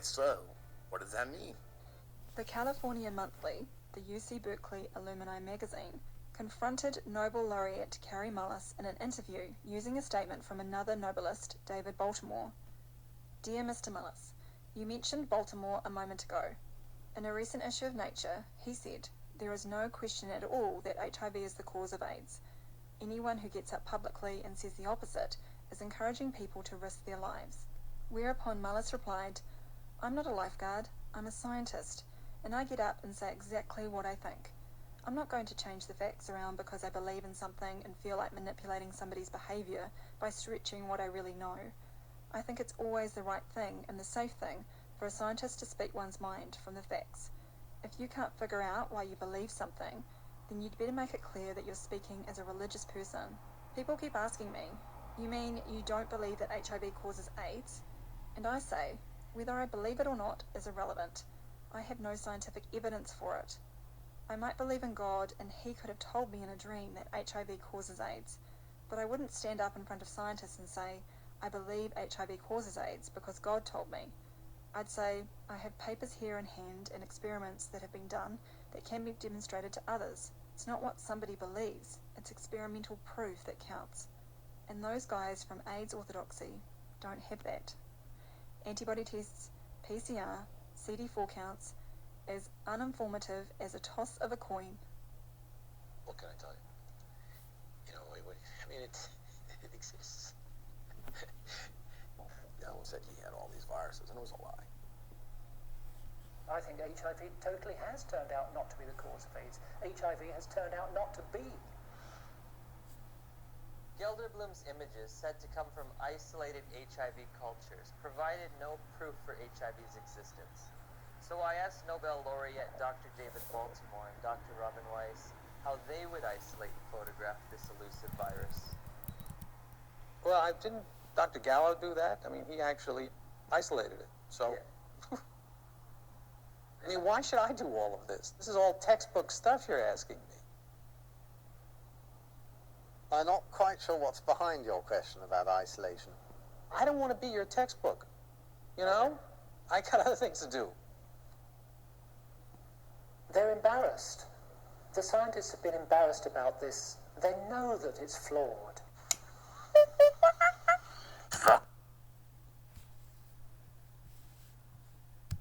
so, what does that mean? The California Monthly, the UC Berkeley Alumni magazine, confronted Nobel laureate Kary Mullis in an interview using a statement from another Nobelist, David Baltimore. Dear Mr. Mullis, you mentioned Baltimore a moment ago. In a recent issue of Nature, he said, there is no question at all that HIV is the cause of AIDS. Anyone who gets up publicly and says the opposite is encouraging people to risk their lives. Whereupon Mullis replied, I'm not a lifeguard, I'm a scientist, and I get up and say exactly what I think. I'm not going to change the facts around because I believe in something and feel like manipulating somebody's behaviour by stretching what I really know. I think it's always the right thing and the safe thing for a scientist to speak one's mind from the facts. If you can't figure out why you believe something, then you'd better make it clear that you're speaking as a religious person. People keep asking me, you mean you don't believe that HIV causes AIDS? And I say, whether I believe it or not is irrelevant. I have no scientific evidence for it. I might believe in God and he could have told me in a dream that HIV causes AIDS, but I wouldn't stand up in front of scientists and say, I believe HIV causes AIDS because God told me. I'd say, I have papers here in hand and experiments that have been done that can be demonstrated to others. It's not what somebody believes, it's experimental proof that counts. And those guys from AIDS Orthodoxy don't have that. Antibody tests, PCR, CD4 counts, as uninformative as a toss of a coin. What can I tell you? I mean, it exists. Alan said he had all these viruses, and it was a lie. I think HIV totally has turned out not to be the cause of AIDS. HIV has turned out not to be. Gelderblum's images said to come from isolated HIV cultures provided no proof for HIV's existence. So I asked Nobel laureate Dr. David Baltimore and Dr. Robin Weiss how they would isolate and photograph this elusive virus. Well, didn't Dr. Gallo do that? I mean, he actually isolated it, so... Yeah. I mean, why should I do all of this? This is all textbook stuff you're asking me. I'm not quite sure what's behind your question about isolation. I don't want to be your textbook, you know? I got other things to do. They're embarrassed. The scientists have been embarrassed about this. They know that it's flawed.